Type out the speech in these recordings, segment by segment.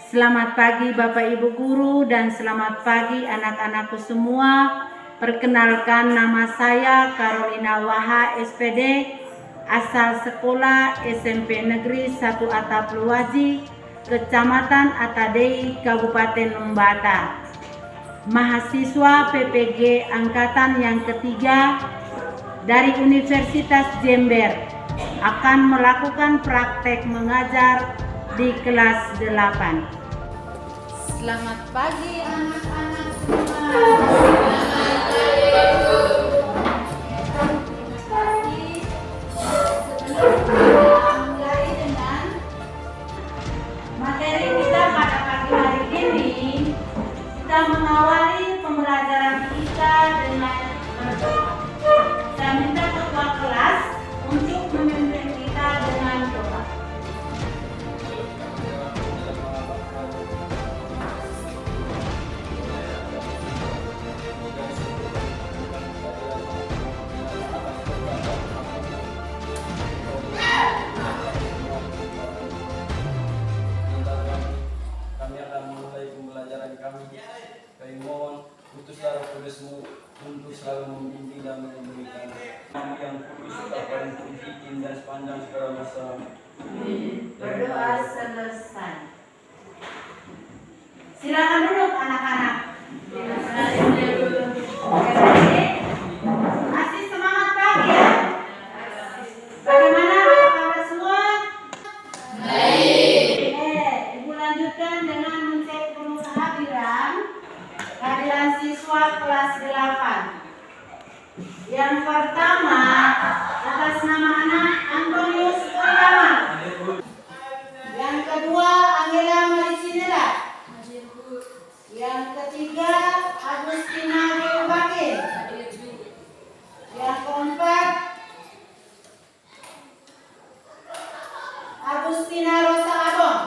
Selamat pagi Bapak Ibu Guru dan selamat pagi anak-anakku semua. Perkenalkan, nama saya Carolina Waha SPD, asal sekolah SMP Negeri 1 Atap Luwaji, Kecamatan Atadei, Kabupaten Lembata. Mahasiswa PPG Angkatan yang ketiga dari Universitas Jember akan melakukan praktek mengajar di kelas 8. Selamat pagi anak-anak semua. Selamat pagi. Sebelum kita mulai dengan materi kita pada pagi hari ini, kita mengawali pembelajaran kita dengan berdoa. Saya minta ketua kelas untuk memimpin kita dengan doa. Kami mohon utuslah Roh Kudus-Mu untuk selalu membimbing dan memberikan yang kudus paling puji indah sepanjang segala masa. Berdoa selesai. Silakan duduk anak-anak. Masih semangat pagi ya? Bagaimana kabar semua? Baik. Ibu lanjutkan dengan mencek penuh kehadiran siswa kelas 8. Yang pertama, atas nama anak Antonius Pratama. Yang kedua, Angela Marisinela. Yang ketiga, Agustina Bakir. Yang keempat, Agustina Rosa Abong.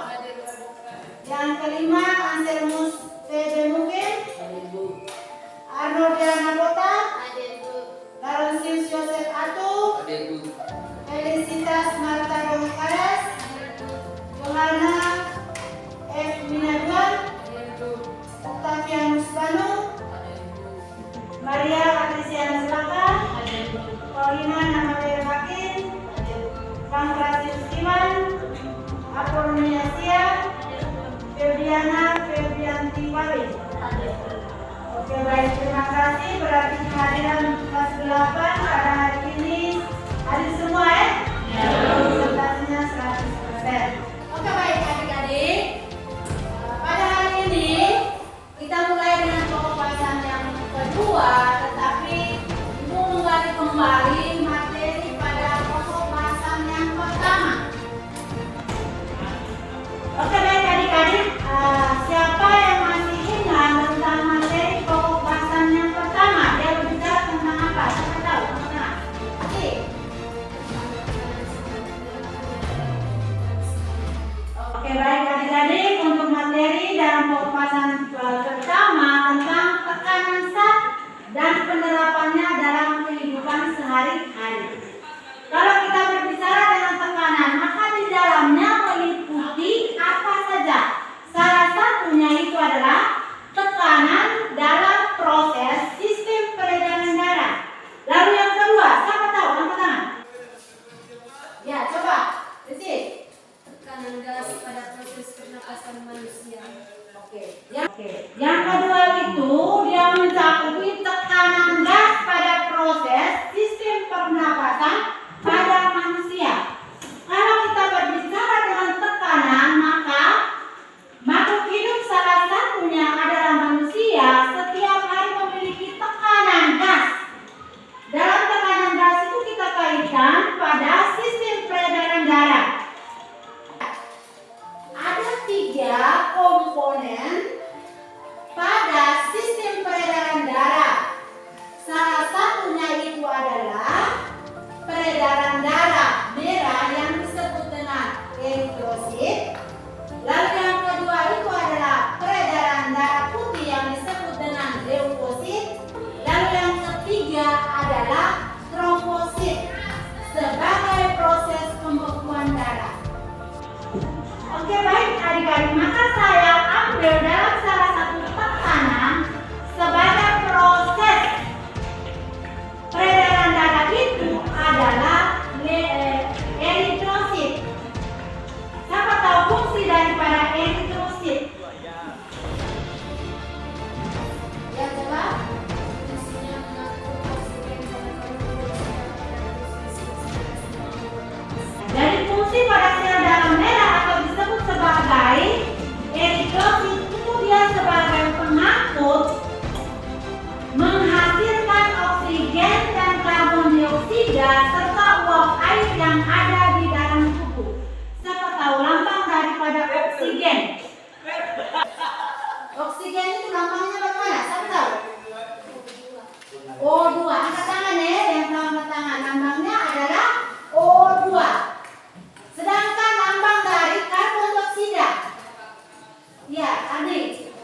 Yang kelima, Anselmus PB Mungkin. Arnold Diana Bota. Laurentius Joseph Atu. Felicitas Marta Romikares. Johanna F. Minaduan. Octavianus Banu. Maria Patriciana Selaka. Paulina Namawira Hakim. Bang Rasius Iman. Apolonia Sia. Febriana Febrianti Wali. Oke, baik, terima kasih. Berarti kehadiran kelas 8 pada hari ini hadir semua ya? Ya. Presentasinya 100%. Oke, baik adik-adik. Pada hari ini kita mulai dengan pokok bahasan yang kedua, tetapi Ibu menggali kembali materi pada pokok bahasan yang pertama. Oke, baik adik-adik. Siapa yang masih ingat tentang materi pokok bahasan yang pertama? Dia berbicara tentang apa? Siapa tahu? Teman-teman. Oke. Oke, baik adik-adik, untuk materi dalam pokok bahasan pertama tentang tekanan zat dan penerapannya dalam kehidupan sehari-hari. Kalau kita berbicara dengan tekanan, maka di dalamnya meliputi apa saja? Salah satunya itu adalah tekanan dalam proses sistem peredaran darah. Lalu yang kedua, siapa tahu? Angkat tangan. Ya, coba. Rizky. Tekanan gas pada proses pernapasan manusia. Oke. Yang kedua itu dia mencakupi tekanan gas pada proses sistem pernapasan pada manusia. Kalau kita berbicara dengan tekanan, maka makhluk hidup salah satunya adalah manusia setiap hari memiliki tekanan gas. Dalam tekanan gas itu kita kaitkan pada sistem peredaran darah. Ada 3 komponen pada sistem peredaran darah. Salah satunya itu adalah peredaran darah merah yang disebut dengan eritrosit. Lalu yang kedua itu adalah peredaran darah putih yang disebut dengan leukosit. Lalu yang ketiga adalah trombosit sebagai proses pembekuan darah. Oke, baik adik-adik, maka saya diambil dalam salah satu tekanan sebagai proses peredaran darah itu adalah eritrosit. Siapa tahu fungsi daripada eritrosit? Ya, coba. Fungsinya mengatur oksigen pada Jadi fungsi pada sel darah merah atau disebut sebagai eritrosit itu dia sebagai pengangkut menghasilkan oksigen dan karbon dioksida serta uap air yang ada di dalam tubuh. Siapa tahu lambang daripada oksigen? Oksigen itu lambangnya bagaimana? Siapa tahu? O2. Angkat tangan ya, yang tahu angkat tangan. Lambangnya adalah O2. Sedangkan lambang dari karbon dioksida, ya, adik,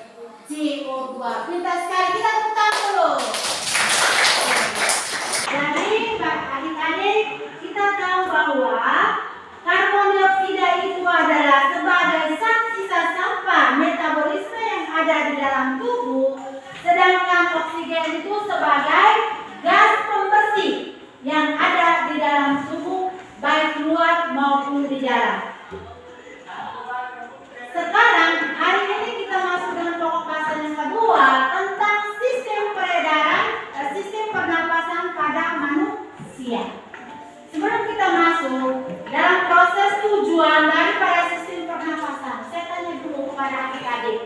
CO2. Pintar sekali, kita tepuk tangan dulu. Jadi, adik-adik, kita tahu bahwa karbon dioksida itu adalah sebagai zat sisa sampah metabolisme yang ada di dalam tubuh, sedangkan oksigen itu sebagai gas pembersih yang ada di dalam tubuh, baik luar maupun di dalam. Sekarang hari ini kita masuk dengan pokok bahasan yang kedua tentang sistem peredaran, sistem pernapasan pada manusia. Sebelum kita masuk dalam proses tujuan daripada sistem pernapasan, saya tanya dulu kepada adik-adik.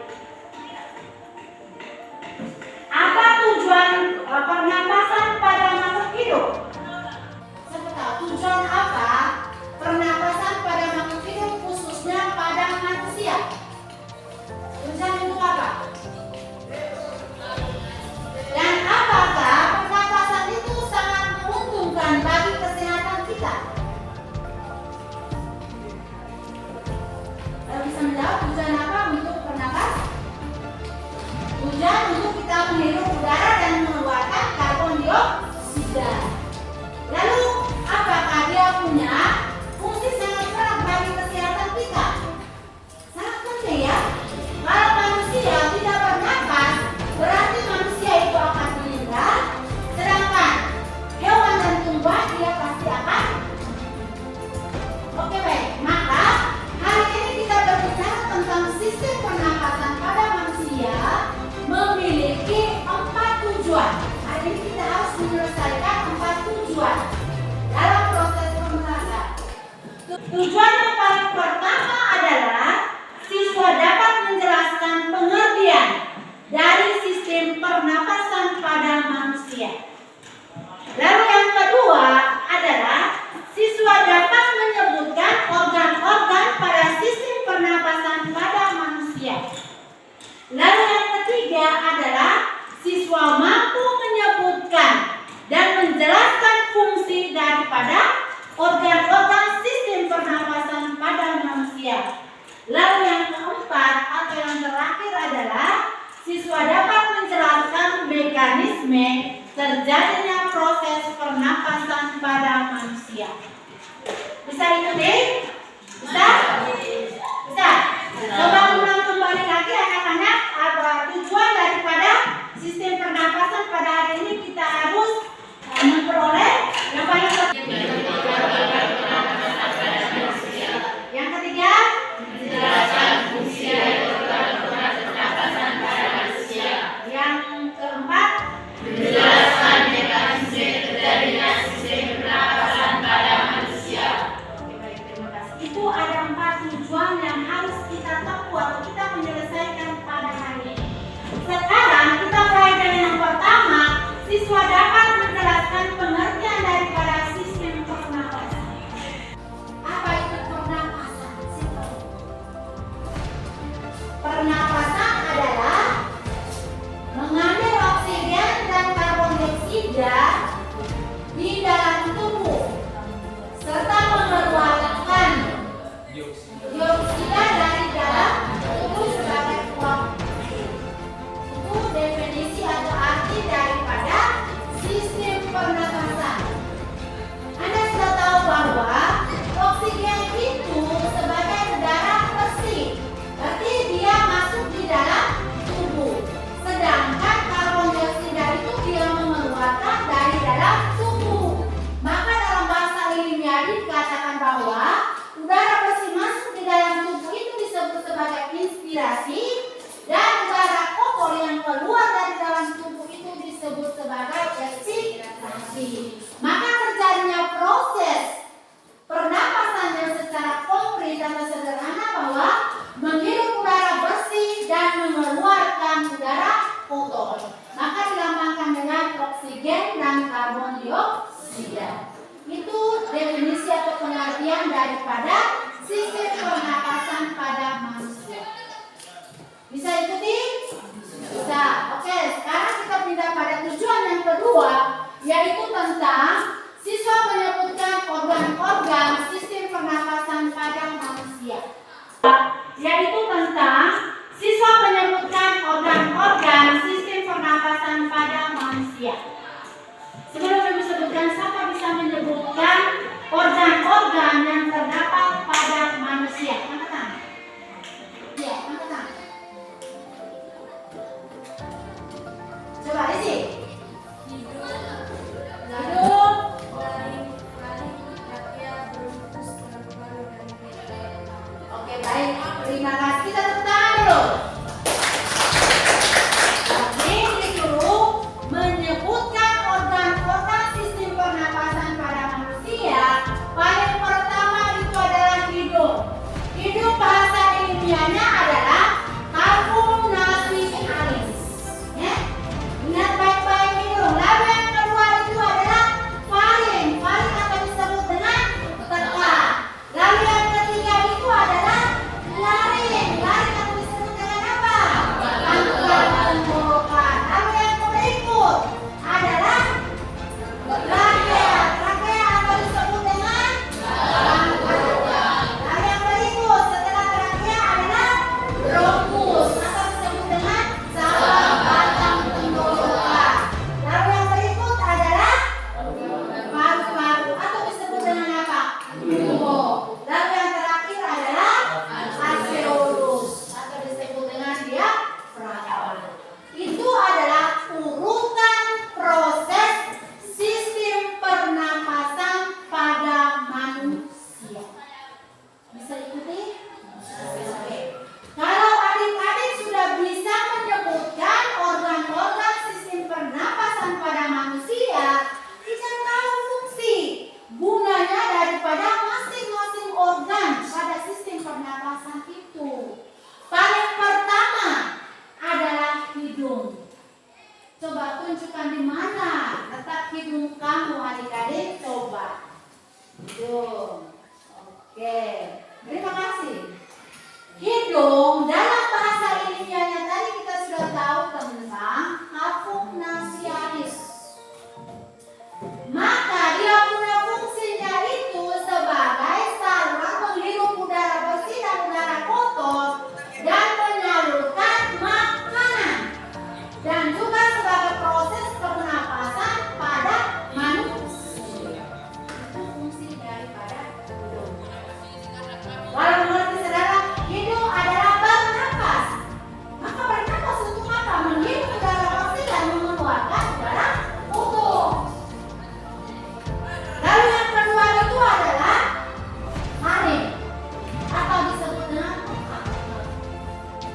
Apa tujuan pernapasan pada makhluk hidup? Siapa tahu tujuan apa pernapasan pada makhluk hidup khususnya pada manusia? Tujuan untuk apa? Dan apakah pernapasan itu sangat menguntungkan bagi kesehatan kita? Bisa menjawab tujuan apa untuk pernapas? Tujuan untuk kita menghirup udara dan mengeluarkan karbon dioksida. Lalu, apakah dia punya fungsi sangat berat bagi kesehatan kita? Sangat penting ya. Kalau manusia tidak bernapas, berarti manusia itu akan meninggal. Sedangkan hewan dan tumbuhan dia pasti akan. Oke baik, maka hari ini kita berbicara tentang sistem pernapasan pada manusia memiliki 4 tujuan. Hari ini kita harus menyelesaikan 4 tujuan dalam proses pernapasan. Tujuan yang paling pertama adalah siswa dapat menjelaskan pengertian dari sistem pernapasan pada manusia. Lalu yang kedua adalah siswa dapat menyebutkan organ-organ pada sistem pernapasan pada manusia. Lalu yang ketiga adalah siswa mampu menyebutkan dan menjelaskan fungsi daripada organ-organ sistem pernapasan pada manusia. Lalu yang keempat atau yang terakhir adalah siswa dapat menjelaskan mekanisme terjadinya proses pernapasan pada manusia. Bisa ikuti? Bisa? Bisa? Coba ulang kembali lagi anak-anak, apa tujuan daripada sistem pernapasan pada hari ini kita harus memperoleh yang paling penting. Yang ketiga, menjelaskan fungsi dari organ-organ pernapasan pada manusia. Yang keempat, menjelaskan mekanisme terjadinya sistem pernapasan pada manusia. Oke, baik, terima kasih. Itu ada 4 tujuan yang harus kita tahu atau kita menyelesaikan pada hari ini. Sekarang kita mulai dengan yang pertama, siswa dapat menjelaskan pengertian daripada sistem pernapasan. Apa itu pernapasan? Pernapasan adalah mengambil oksigen dan karbon dioksida di dalam tubuh serta mengeluarkan dioksida dari dalam tubuh sebagai uap. Itu definisi atau arti daripada sistem respirasi, dan udara kotor yang keluar dari dalam tubuh itu disebut sebagai ekspirasi. Maka terjadinya proses pernapasan yang secara konkret dan sederhana bahwa menghirup udara bersih dan mengeluarkan udara kotor. Maka dilambangkan dengan oksigen dan karbon dioksida. Itu definisi atau pengertian daripada sistem pernapasan pada manusia. Bisa ikuti? Bisa. Oke, sekarang kita pindah pada tujuan yang kedua, yaitu tentang siswa menyebutkan organ-organ sistem pernapasan pada manusia. Yaitu tentang siswa menyebutkan organ-organ sistem pernapasan pada manusia. Sebelum Ibu sebutkan, siapa bisa menyebutkan organ-organ yang terdapat pada manusia? Angkat tangan. Ya, angkat tangan. Coba isi. Hidung, oke, baik. Terima kasih. Kita tepuk tangan dulu. Oke, disuruh menyebutkan organ-organ sistem pernapasan pada manusia. Paling pertama itu adalah hidung. Hidung bahasa ilmiahnya adalah kalkun nasialis. Ya, ingat baik-baik hidung. Lalu yang kedua itu adalah faring. Faring akan disebut dengan tekak. Lalu yang ketiga itu adalah laring. Laring akan disebut dengan apa? Pangkal tenggorokan. Lalu yang berikut adalah trachea. Trachea akan disebut dengan pangkal. Lalu yang berikut setelah trachea adalah bronkus, akan disebut dengan saluran batang tenggorokan. Lalu yang berikut adalah paru-paru atau disebut dengan apa? Tubuh. Lalu yang terakhir adalah alveolus atau disebut dengan diafragma. Itu adalah urutan proses sistem pernapasan pada manusia. Bisa ikuti? Oke. Kalau adik-adik sudah bisa menyebutkan organ-organ sistem pernapasan pada manusia, kita tahu fungsi gunanya daripada masing-masing organ pada sistem pernapasan itu. Paling pertama adalah hidung. Coba tunjukkan di mana letak hidung kamu, adik-adik. Coba. Hidung. Oke. Terima kasih. Hidung dalam bahasa ilmiahnya tadi kita sudah tahu tentang kalkun nasialis. Maka dia punya fungsinya itu sebagai saluran menghirup udara bersih dan udara kotor dan menyalurkan makanan, dan juga sebagai proses pernapasan pada manusia. Itu fungsi daripada hidung. Kalau mengerti saudara, hidung adalah bernapas. Maka bernapas untuk apa? Menghirup udara bersih dan mengeluarkan udara kotor. Lalu yang kedua itu adalah faring atau disebut dengan tekak.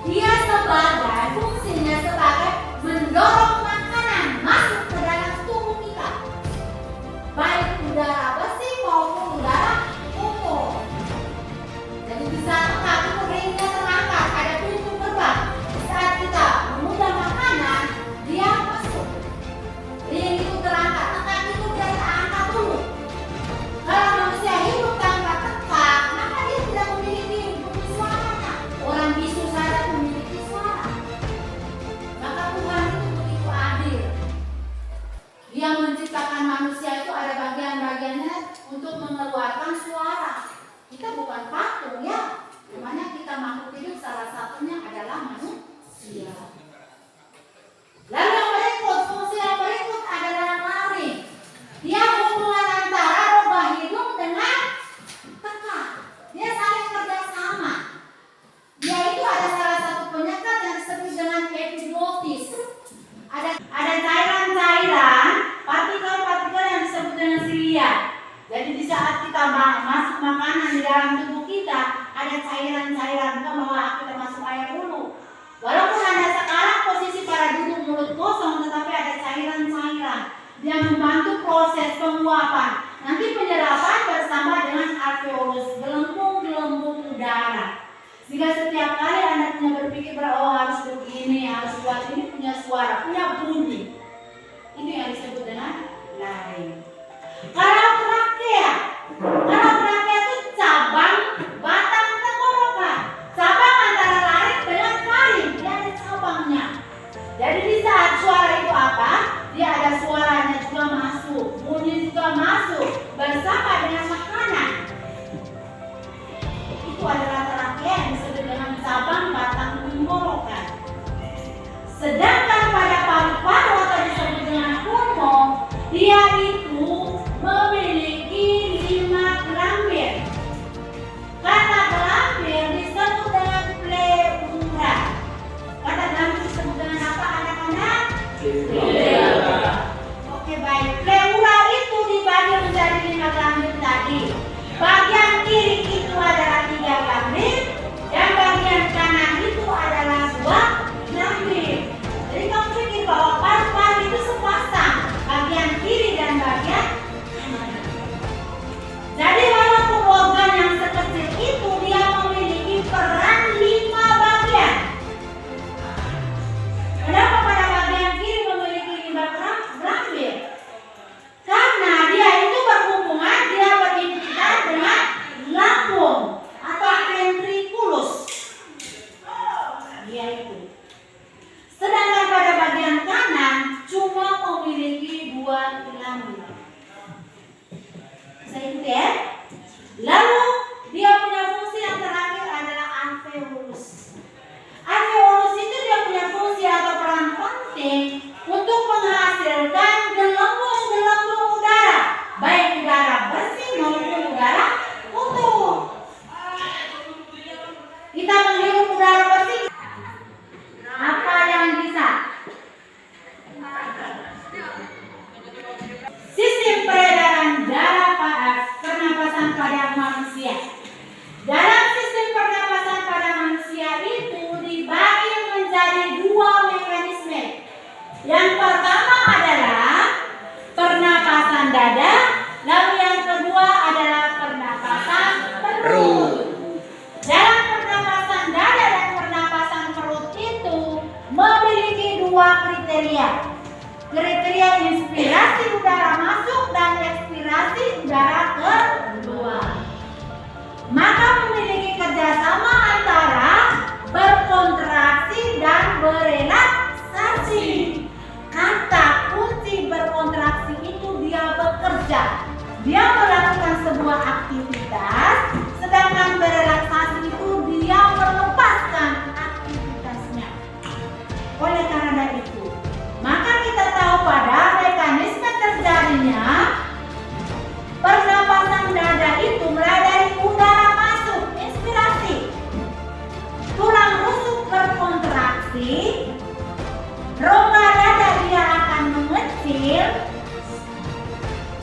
Dia sebagai fungsinya sebagai mendorong makanan masuk ke dalam tubuh kita, baik udara bersih maupun udara kotor. Jadi bisa tekak itu ringnya terangkat, ada pintu gerbang. Saat kita mengundang makanan, dia masuk. Ring itu terangkat, tekak itu kita angkat dulu. Kalau manusia hidup tanpa tekak, maka dia tidak memiliki suaranya. Orang bisu saja memiliki suara. Maka Tuhan itu begitu setiap kali Anda punya berpikir bahwa harus begini, harus buat ini, punya suara, punya bunyi. Itu yang disebut dengan laring. Kalau trakea itu cabang batang tenggorokan. Cabang antara laring dengan faring, dia ada cabangnya. Jadi di saat suara itu apa? Dia ada suaranya juga masuk, bunyi juga masuk bersama dengan makanan. Itu adalah trakea yang disebut dengan cabang batang tenggorokan. Sedangkan pada paru-paru atau disebut dengan pulmon, dia itu memiliki 5 gelambir. Kata gelambir disebut dengan pleura. Kata gelambir disebut dengan apa anak-anak? Pleura. Oke, baik. Pleura itu dibagi menjadi 5 gelambir tadi. Bagian kiri itu adalah 3 gelambir dan bagian kanan itu adalah 2 gelambir. Jadi kamu pikir bahwa paru-paru itu sepasang, bagian kiri dan bagian kanan. Jadi walaupun organ yang sekecil itu dia memiliki peran 5 bagian. Kenapa pada bagian kiri memiliki 5 gelambir? Karena dia itu berhubungan, dia berintikat dengan lambung atau ventriculus. Dia itu. Sedangkan pada bagian kanan cuma memiliki 2 gelambir. Saya ikuti ya. Lalu dia punya fungsi yang terakhir adalah alveolus. Alveolus itu dia punya fungsi atau peran penting untuk menghasilkan gelembung-gelembung udara, baik udara bersih maupun udara kotor. Kita menghirup udara bersih. Apa yang bisa? Sistem peredaran darah pernapasan pada manusia. Dalam sistem pernapasan pada manusia itu dibagi menjadi 2 mekanisme. Yang pertama adalah pernapasan dada, lalu yang kedua adalah pernapasan perut. Dalam pernapasan dada dan pernapasan perut itu memiliki 2 kriteria. Kriteria inspirasi udara masuk dan ekspirasi udara keluar. Maka memiliki kerjasama antara berkontraksi dan berelaksasi. Kata kunci berkontraksi itu dia bekerja, dia melakukan sebuah aktivitas, sedangkan berelaksasi itu dia melepaskan aktivitasnya. Oleh karena itu, maka kita tahu pada mekanisme terjadinya pernapasan dada itu mulai dari udara masuk, inspirasi, tulang rusuk berkontraksi, rongga dada dia akan mengecil,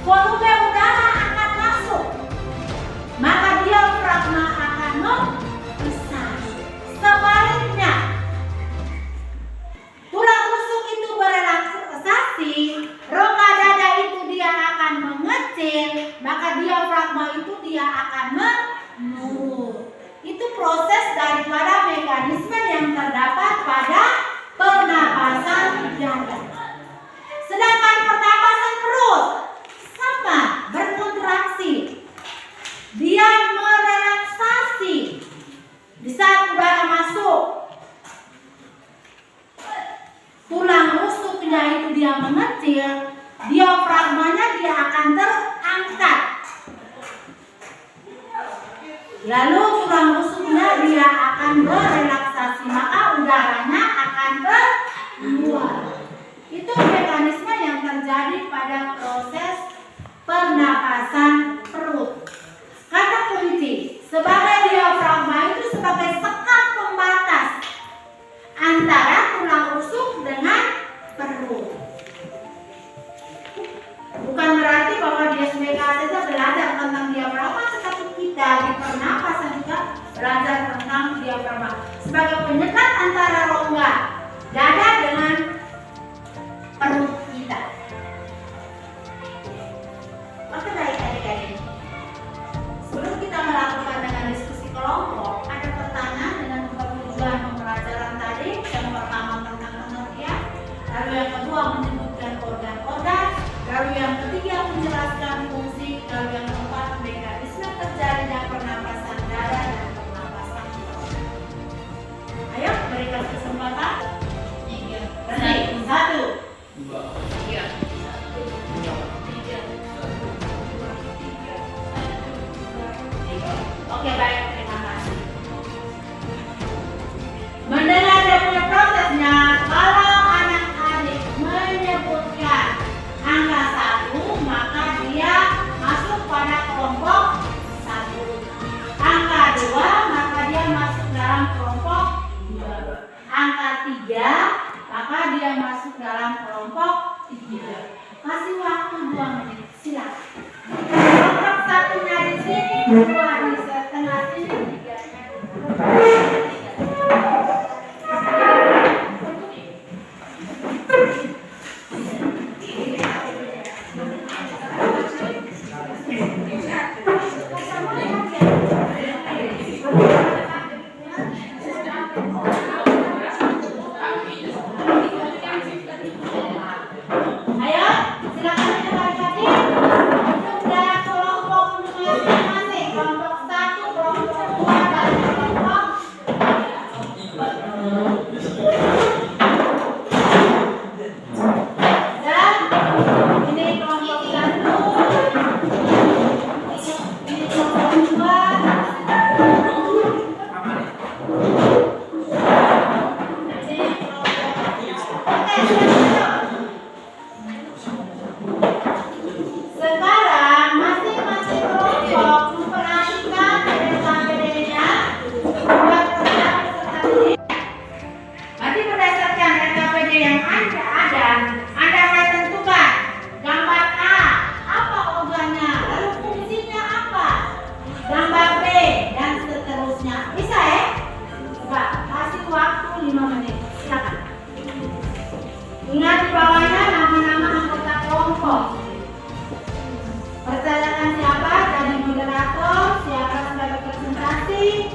volume udara akan masuk, maka diafragma akan membesar. Sebaliknya, tulang rusuk itu berelaksasi, rongga dada itu dia akan mengecil, maka diafragma itu dia akan menurun. Itu proses daripada mekanisme yang terdapat pada pernapasan dada. Sedangkan pernapasan perut sama, berkontraksi. Dia merelaksasi di saat udara masuk. Tulang rusuknya itu dia mengecil, diafragmanya dia akan terangkat. Lalu tulang rusuknya dia akan berelaksasi, maka udaranya akan keluar. Itu mekanisme yang terjadi pada proses pernapasan perut. Kata kunci sebagai diafragma itu sebagai sekat pembatas antara tulang rusuk dengan perut. Bukan berarti bahwa dia sebagai saja belajar tentang diafragma, tetapi kita di pernapasan juga belajar tentang diafragma sebagai penyekat antara rongga dada dengan perut kita. Oke, baik adik-adik. Sebelum kita melakukan dengan diskusi kelompok, ada pertanyaan dengan beberapa Lalu yang kedua menyebutkan organ-organ. Lalu yang ketiga menjelaskan fungsi. Lalu yang keempat mekanisme terjadinya pernapasan darah dan pernapasan bawah. Ayo berikan kesempatan. 3. Berhenti. 1. 2, 3. 3. Oke, baik, terima kasih. Mendengar dia punya prosesnya, kalau anak-adik menyebutkan angka 1, maka dia masuk pada kelompok 1. Angka 2, maka dia masuk dalam kelompok 2. Angka 3, maka dia masuk dalam kelompok 3. Kasih waktu 2 menit, silakan. Kelompok 1-nya di sini, 2 di setengah sini, 3-nya di tengah. Ayo, silakan kita lagi. Sudah kelompok masing-masing, kelompok 1, kelompok 2, dan kelompok 3. Dan ini kelompok 1, ini kelompok 2. Sekarang masing-masing kelompok memperhatikan RKPD-nya buat peserta didik. Nanti berdasarkan RKPD yang ada, Anda akan tentukan gambar A, apa organnya, lalu fungsinya apa, gambar B, dan seterusnya. Bisa ya? Coba kasih waktu 5 menit. Silakan. Ingat di bawahnya nama-nama anggota kelompok. Percayakan siapa jadi moderator, siapa sebagai presentasi.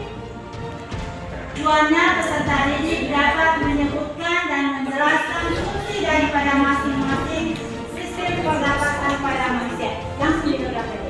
Tujuannya peserta didik dapat menyebutkan dan menjelaskan fungsi daripada masing-masing sistem pernapasan pada manusia. Langsung dikerjakan.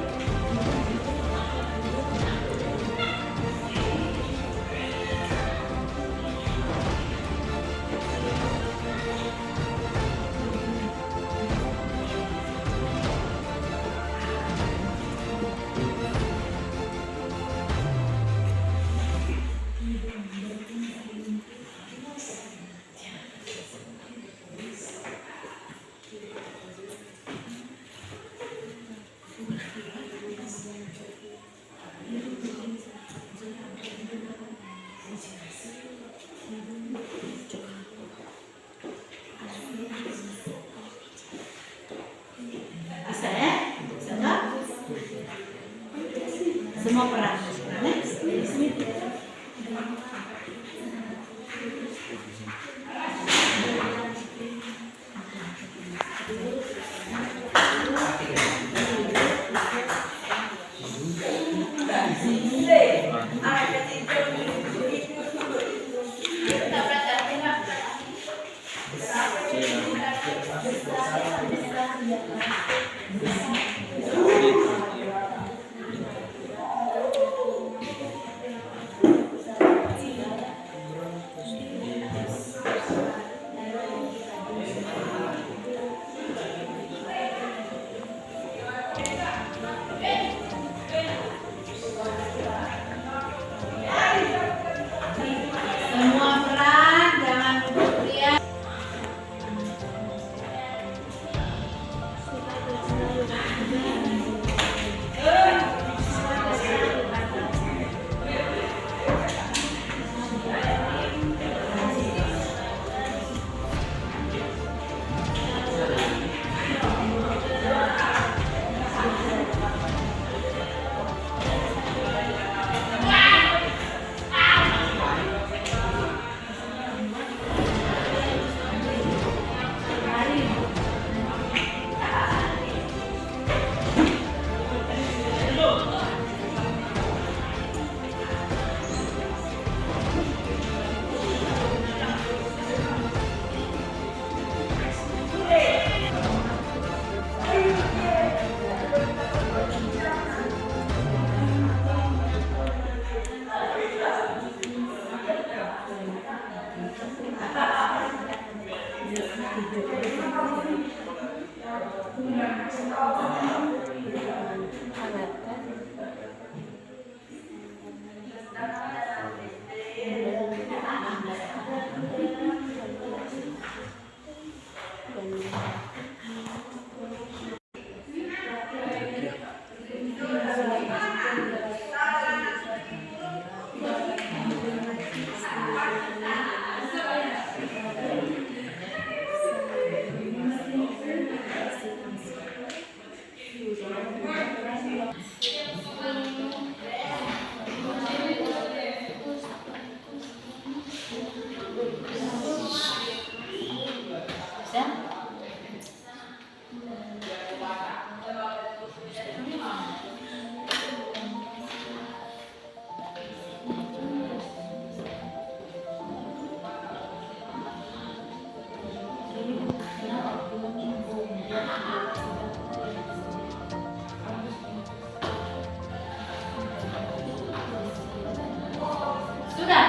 Sudah?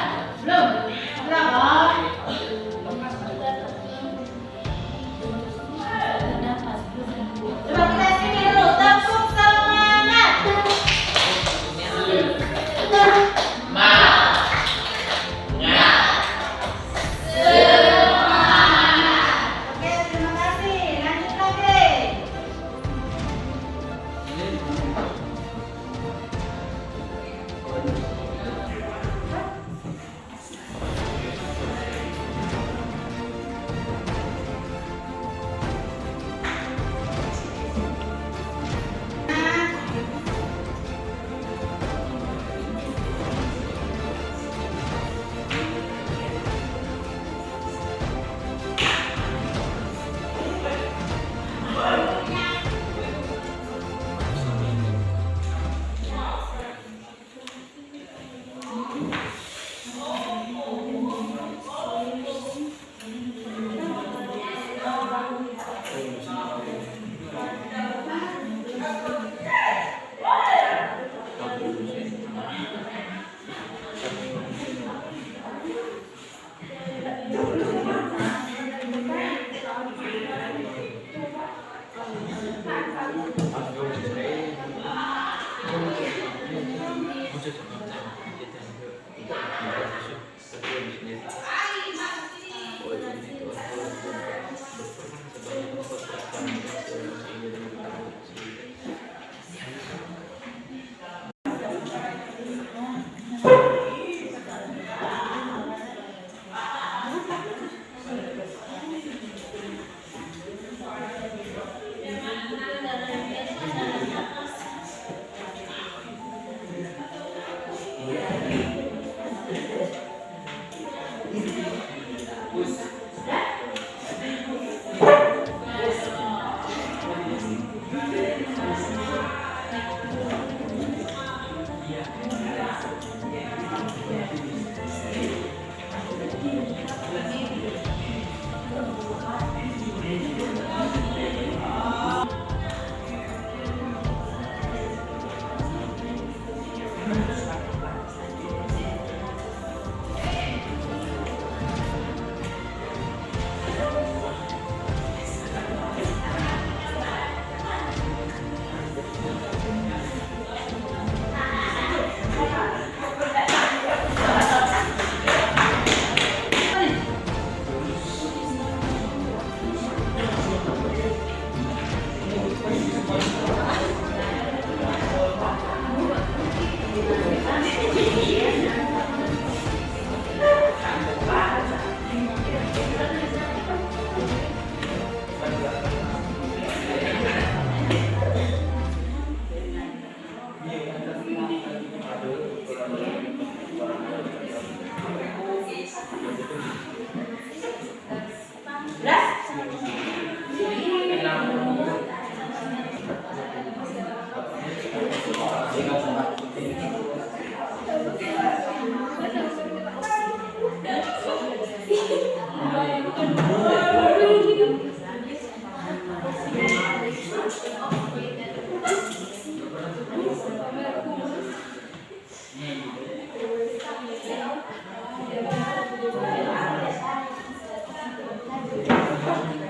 Belum? Belum? Coba kita sini dulu, tepuk semangat. Oke, terima kasih. Lanjut lagi.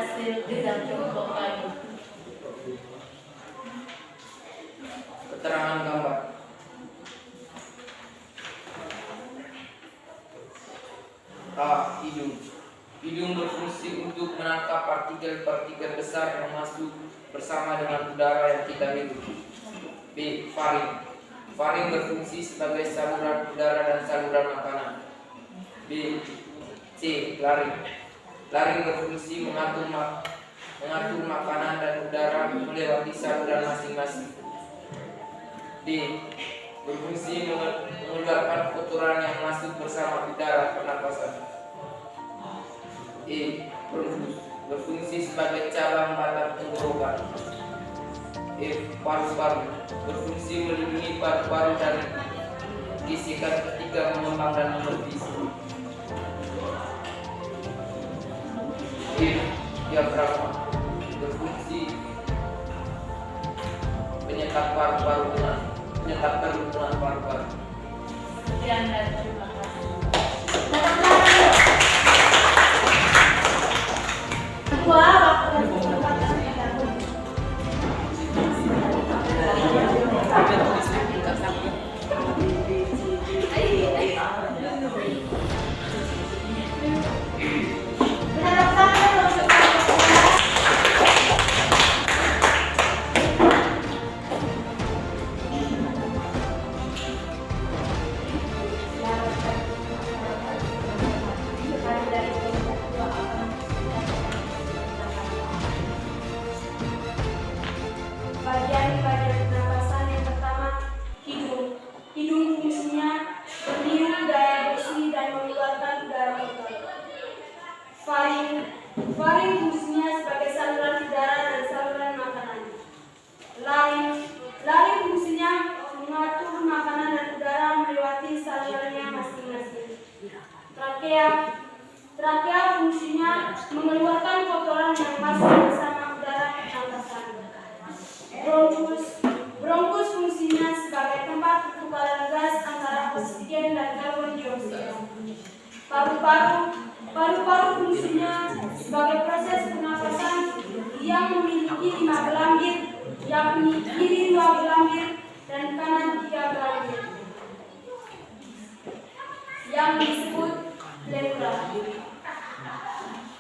hasil riset kelompok kami. Keterangan gambar. A. Hidung. Hidung berfungsi untuk menangkap partikel-partikel besar yang masuk bersama dengan udara yang kita hirup. B. Faring. Faring berfungsi sebagai saluran udara dan saluran makanan. B. C. Laring. Laring berfungsi mengatur makanan dan udara melewati saluran masing-masing. D. Berfungsi mengeluarkan kotoran yang masuk bersama udara pernapasan. E. Bronkus berfungsi sebagai cabang batang tenggorokan. F. Paru-paru berfungsi melindungi paru-paru dari gesekan ketika mengembang dan menepis. F. Diafragma berfungsi penyetak paru-paru dengan paru-paru. Sekian dan terima kasih. Dua waktu kesempatan bergabung. Bagian pernapasan yang pertama, hidung. Hidung fungsinya meniup daya bersih dan mengeluarkan udara kotor. Faring fungsinya sebagai saluran udara dan saluran makanan. Laring fungsinya mengatur makanan dan udara melewati salurannya masing-masing. Trakea fungsinya mengeluarkan kotoran yang masuk bersama udara pernapasan. Bronkus fungsinya sebagai tempat pertukaran gas antara oksigen dan karbon dioksida. Paru-paru fungsinya sebagai proses pernapasan yang memiliki 5 gelambir, yakni kiri 2 gelambir dan kanan 3 gelambir, yang disebut pleura.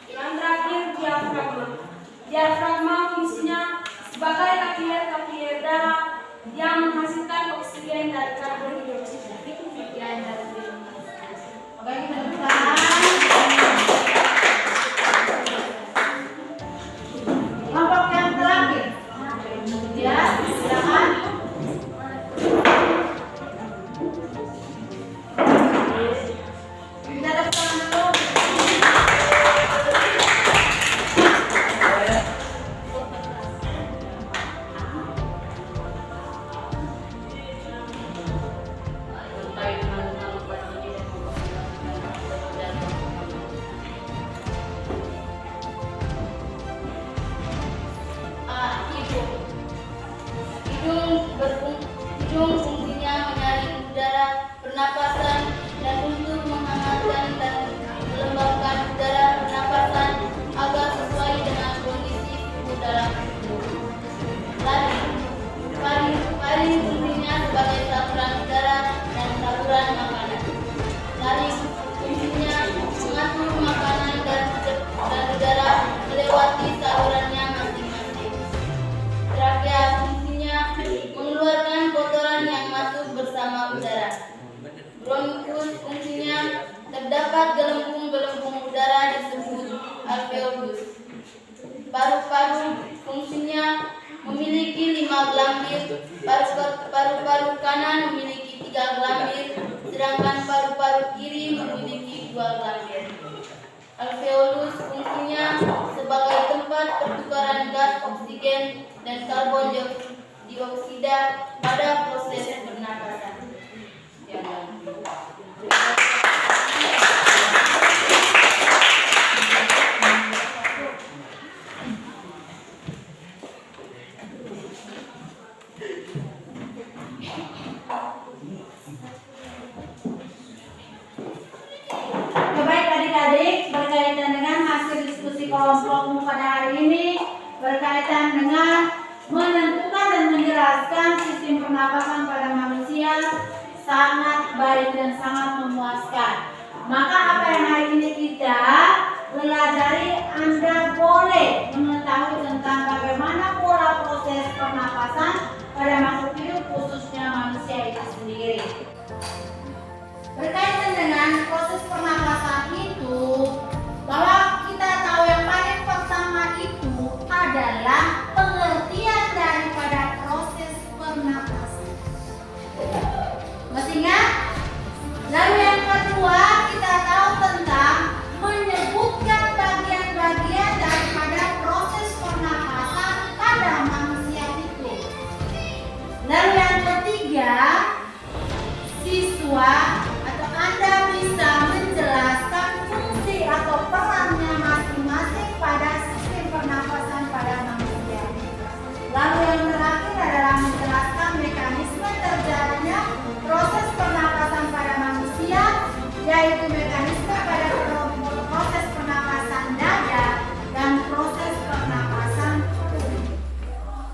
Yang terakhir, diafragma. Diafragma fungsinya sebagai kapiler darah yang menghasilkan oksigen dan karbon dioksida. Sekian dan terima kasih. Oke, kita buka. Kelompok yang terakhir. Ya, silakan. Kita daftar dulu. Hidung fungsinya menyaring udara pernapasan dan untuk menghangatkan dan melembabkan udara pernapasan agar sesuai dengan kondisi suhu dalam tubuh. Laring fungsinya sebagai saluran udara dan saluran makanan. Laring fungsinya mengatur makanan dan udara melewati salurannya masing-masing. Trakea fungsinya mengeluarkan kotoran yang masuk bersama udara. Bronkus fungsinya terdapat gelembung-gelembung udara disebut alveolus. Paru-paru fungsinya memiliki 5 gelambir, paru-paru kanan memiliki 3 gelambir, sedangkan paru-paru kiri memiliki 2 gelambir. Alveolus fungsinya sebagai tempat pertukaran gas oksigen dan karbon dioksida pada proses pernapasan. Baik adik-adik, berkaitan dengan hasil diskusi kelompokmu pada hari sangat baik dan sangat memuaskan. Maka apa yang hari ini kita pelajari, Anda boleh mengetahui tentang bagaimana pola proses pernapasan pada makhluk hidup, khususnya manusia itu sendiri. Berkaitan dengan proses pernapasan itu, bahwa kita tahu yang paling pertama itu adalah pengertian daripada proses pernapasan. Masih ingat? Lalu yang kedua, kita tahu tentang menyebutkan bagian-bagian daripada proses pernapasan pada manusia itu. Lalu yang ketiga, siswa atau Anda bisa menjelaskan fungsi atau perannya masing-masing pada sistem pernapasan pada manusia. Lalu yang terakhir adalah menjelaskan mekanisme terjadinya proses pernapasan pada manusia, yaitu mekanisme pada proses pernapasan dada dan proses pernapasan perut.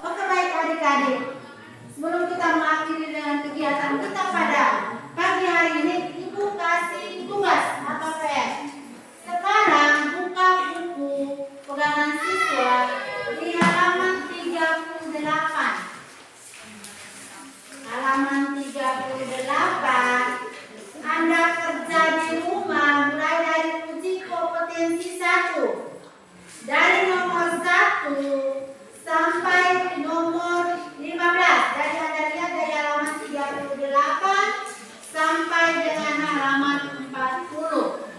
Oke, baik adik-adik, sebelum kita mengakhiri dengan kegiatan kita pada pagi hari ini, Ibu kasih tugas atau PR. Sekarang buka buku pegangan siswa di halaman 38. Halaman 38. Anda kerja di rumah mulai dari uji kompetensi 1. Dari nomor 1 sampai nomor 15. Jadi Anda lihat dari halaman 38 sampai dengan halaman 40.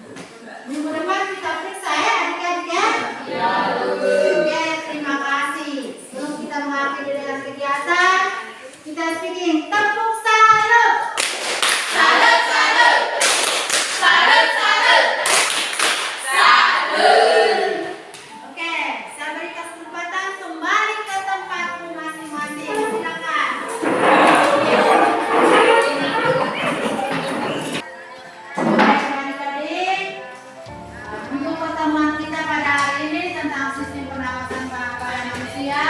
Minggu depan kita periksa ya adik-adik ya? Ya. Oke, terima kasih. Sebelum kita mengakhiri dengan kegiatan, kita speaking. Tepuk salut. Salut, salut. Salut, salut. Salut. Oke, saya beri kesempatan kembali ke tempatmu masing-masing. Silakan. Baik adik-adik, untuk pertemuan kita pada hari ini tentang sistem pernapasan pada manusia.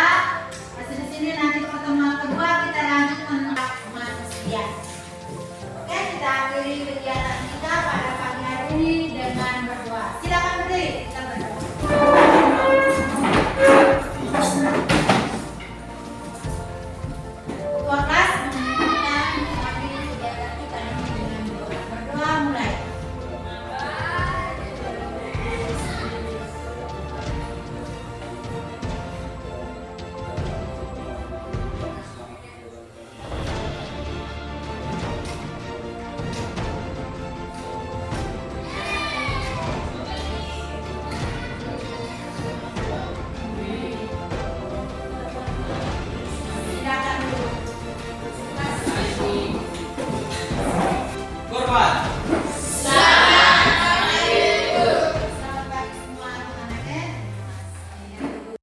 Di sini nanti pertemuan kedua kita lanjut tentang manusia. Oke, kita akhiri kegiatan kita pada pagi hari ini dengan berdoa. Silakan berdiri, kita berdoa. Ketua kelas menginginkan mengakhiri kegiatan kita ini dengan doa. Berdoa mulai. Silakan dulu. Korban